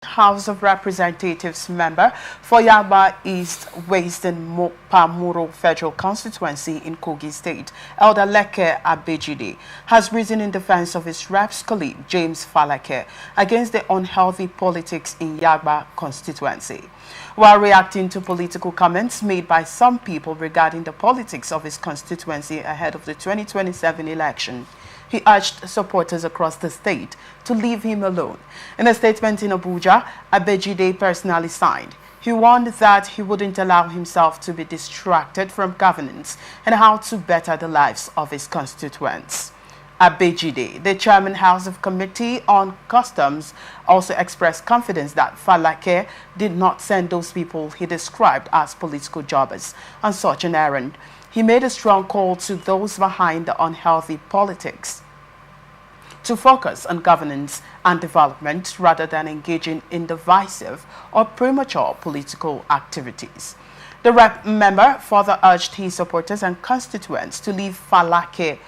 House of Representatives member for Yagba East, West and Mopamuro Federal Constituency in Kogi State, Elder Leke Abejide, has risen in defense of his reps colleague James Faleke against the unhealthy politics in Yagba constituency. While reacting to political comments made by some people regarding the politics of his constituency ahead of the 2027 election, he urged supporters across the state to leave him alone. In a statement in Abuja, Abejide personally signed. He warned that he wouldn't allow himself to be distracted from governance and how to better the lives of his constituents. Abejide, the chairman House of Committee on Customs, also expressed confidence that Faleke did not send those people he described as political jobbers on such an errand. He made a strong call to those behind the unhealthy politics to focus on governance and development rather than engaging in divisive or premature political activities. The rep member further urged his supporters and constituents to leave Faleke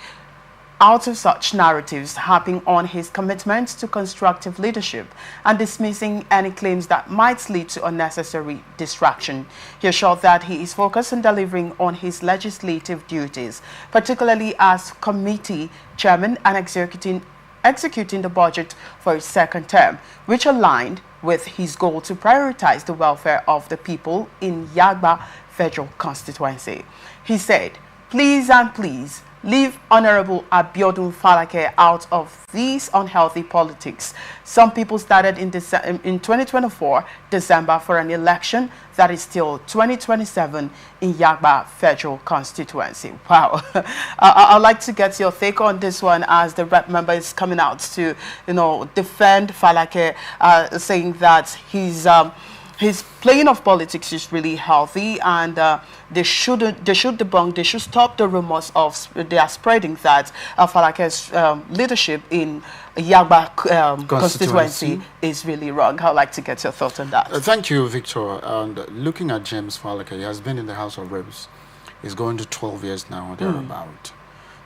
out of such narratives, harping on his commitment to constructive leadership and dismissing any claims that might lead to unnecessary distraction. He assured that he is focused on delivering on his legislative duties, particularly as committee chairman and executing the budget for his second term, which aligned with his goal to prioritize the welfare of the people in Yagba Federal Constituency. He said, "Please and please, leave Honorable Abiodun Faleke out of these unhealthy politics. Some people started in 2024 December for an election that is still 2027 in Yagba Federal Constituency." Wow. I'd like to get your take on this one, as the rep member is coming out to, defend Faleke, saying that his playing of politics is really healthy, and they should debunk, they should stop the rumors they are spreading that Falake's leadership in Yagba constituency is really wrong. I'd like to get your thoughts on that. Thank you, Victor. And looking at James Faleke, he has been in the House of Reps. He's going to 12 years now, or thereabout.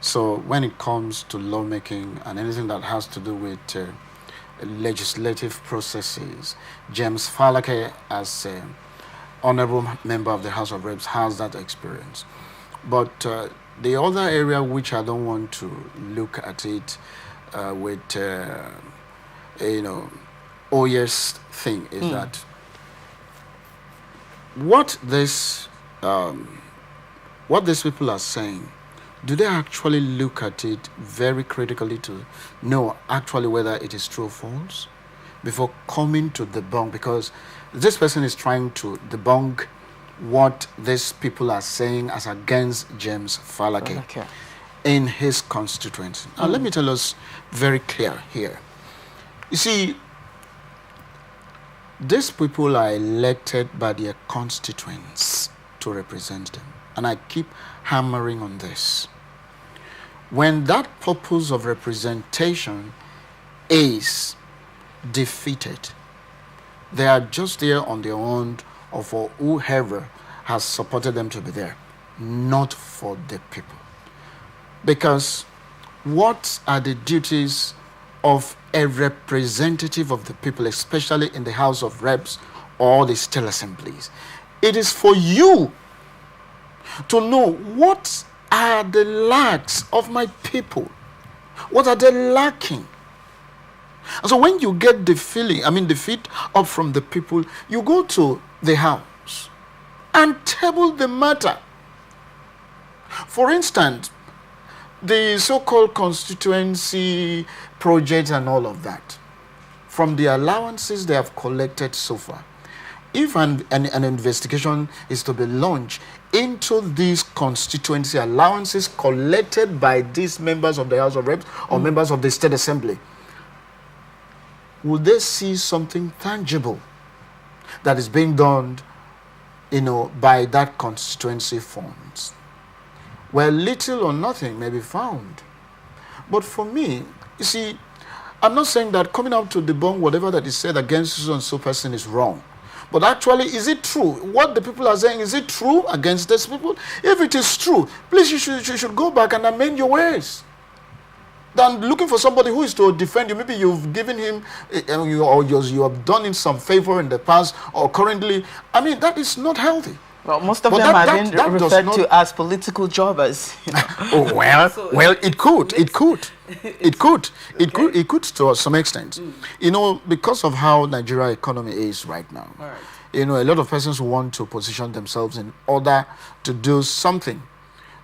So when it comes to lawmaking and anything that has to do with legislative processes, James Faleke, as an honorable member of the House of Reps, has that experience. But the other area which I don't want to look at it with, oh yes thing is that what these people are saying, do they actually look at it very critically to know actually whether it is true or false before coming to debunk? Because this person is trying to debunk what these people are saying as against James Faleke in his constituency. Now, let me tell us very clear here. You see, these people are elected by their constituents to represent them. And I keep hammering on this. When that purpose of representation is defeated, they are just there on their own or for whoever has supported them to be there, not for the people. Because what are the duties of a representative of the people, especially in the House of Reps or the state assemblies? It is for you to know what are the lacks of my people. What are they lacking? And so when you get the feet up from the people, you go to the house and table the matter. For instance, the so-called constituency project and all of that, from the allowances they have collected so far, if an investigation is to be launched into these constituency allowances collected by these members of the House of Reps or members of the State Assembly, will they see something tangible that is being done, by that constituency funds? Well, little or nothing may be found. But for me, you see, I'm not saying that coming out to debunk whatever that is said against so and so person is wrong. But actually, is it true? What the people are saying, is it true against these people? If it is true, please, you should go back and amend your ways. than looking for somebody who is to defend you. Maybe you've given him, you have done him some favor in the past or currently. I mean, that is not healthy. Well, most of them are being referred to as political jobbers. You know? Oh well, well, it could to some extent. You know, because of how Nigeria economy is right now. All right. You know, a lot of persons want to position themselves in order to do something,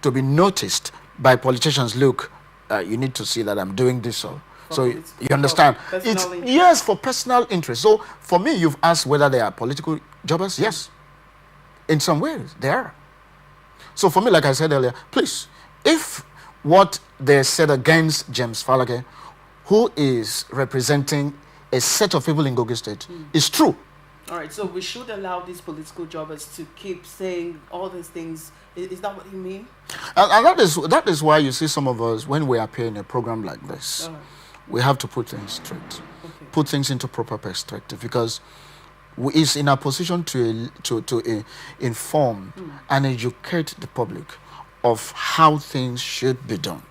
to be noticed by politicians. Look, you need to see that I'm doing this. So you understand? It's for personal interest. So for me, you've asked whether they are political jobbers. Yes, in some ways they are. So for me, like I said earlier, please, if what they said against James Faleke, who is representing a set of people in Kogi State, is true. All right, so we should allow these political jobbers to keep saying all these things. Is that what you mean? And that is why you see some of us, when we appear in a program like this, we have to put things straight, put things into proper perspective, because it's in our position to inform and educate the public of how things should be done.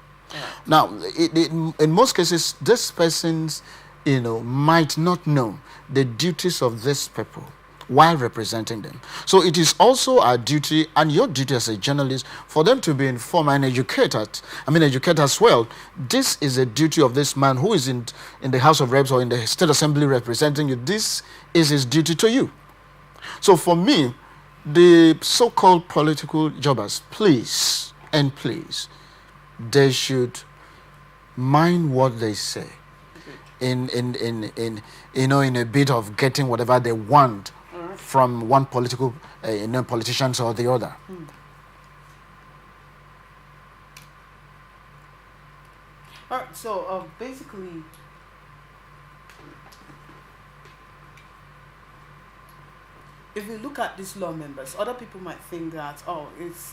Now, in most cases, these persons, might not know the duties of these people while representing them. So it is also our duty and your duty as a journalist for them to be informed and educate as well. This is a duty of this man who is in the House of Reps or in the State Assembly representing you. This is his duty to you. So for me, the so-called political jobbers, please, they should mind what they say in a bit of getting whatever they want from one political politicians or the other. All right, so basically, if we look at these law members, other people might think that,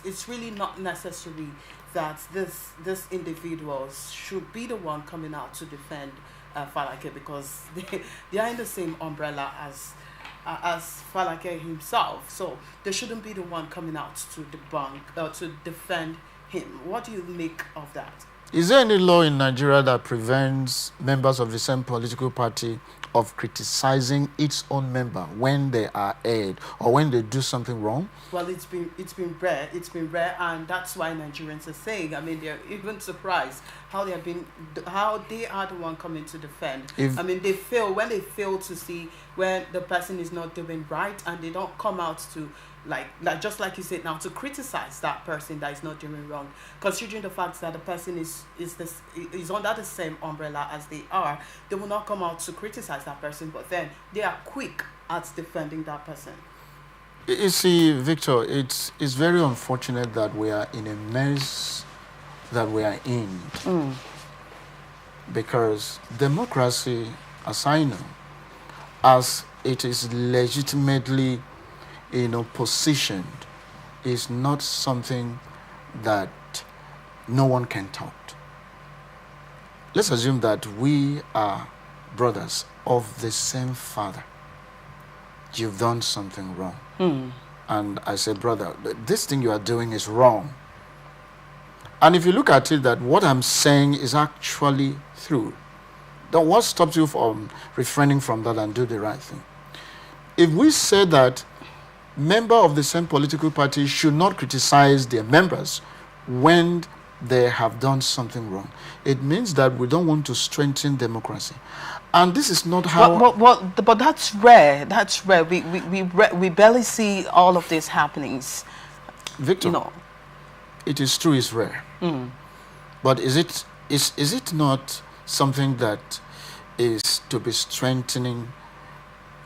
it's really not necessary that this individuals should be the one coming out to defend Faleke, because they are in the same umbrella as Faleke himself, so they shouldn't be the one coming out to to defend him. What do you make of that? Is there any law in Nigeria that prevents members of the same political party of criticizing its own member when they are aired or when they do something wrong? Well, it's been rare, and that's why Nigerians are saying, I mean, they're even surprised how they are the one coming to defend. When they fail to see when the person is not doing right, and they don't come out to like just like you said now, to criticize that person that is not doing wrong, considering the fact that the person is under the same umbrella as they are. They will not come out to criticize that person, but then they are quick at defending that person. You see, Victor, it's very unfortunate that we are in a mess that we are in, because democracy, as I know, as it is legitimately positioned, is not something that no one can touch. Let's assume that we are brothers of the same father. You've done something wrong. And I say, brother, this thing you are doing is wrong. And if you look at it, that what I'm saying is actually true, then what stops you from refraining from that and do the right thing? If we say that member of the same political party should not criticize their members when they have done something wrong, it means that we don't want to strengthen democracy. And this is not how... But that's rare. That's rare. We barely see all of these happenings. Victor, it is true, it's rare. But is it not something that is to be strengthening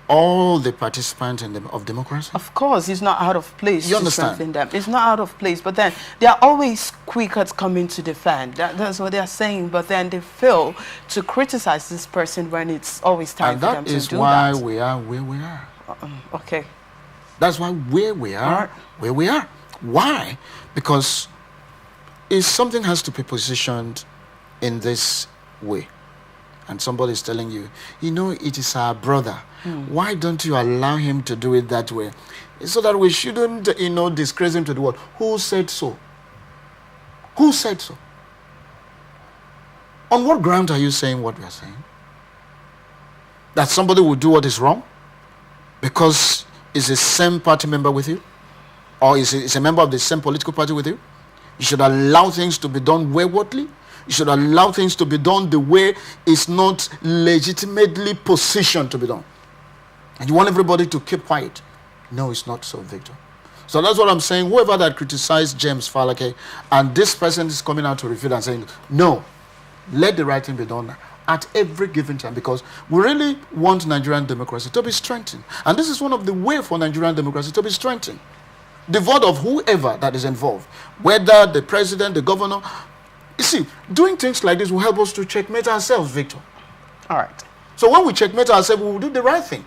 all the participants of democracy? Of course, it's not out of place. You understand? Strengthen them. It's not out of place, but then they are always quick at coming to defend. That's what they are saying, but then they fail to criticize this person when it's always time for them to do that. And that is why we are where we are. Okay. That's why where we are. Why? Because if something has to be positioned in this way, and somebody is telling you, it is our brother. Why don't you allow him to do it that way? So that we shouldn't, disgrace him to the world. Who said so? Who said so? On what ground are you saying what we are saying? That somebody will do what is wrong because is a same party member with you, or is a member of the same political party with you? You should allow things to be done waywardly. You should allow things to be done the way it's not legitimately positioned to be done. And you want everybody to keep quiet. No, it's not so, Victor. So that's what I'm saying. Whoever that criticized James Faleke, and this person is coming out to refute and saying, no, let the right thing be done at every given time, because we really want Nigerian democracy to be strengthened. And this is one of the ways for Nigerian democracy to be strengthened. The vote of whoever that is involved, whether the president, the governor. You see, doing things like this will help us to checkmate ourselves, Victor. All right. So when we checkmate ourselves, we will do the right thing.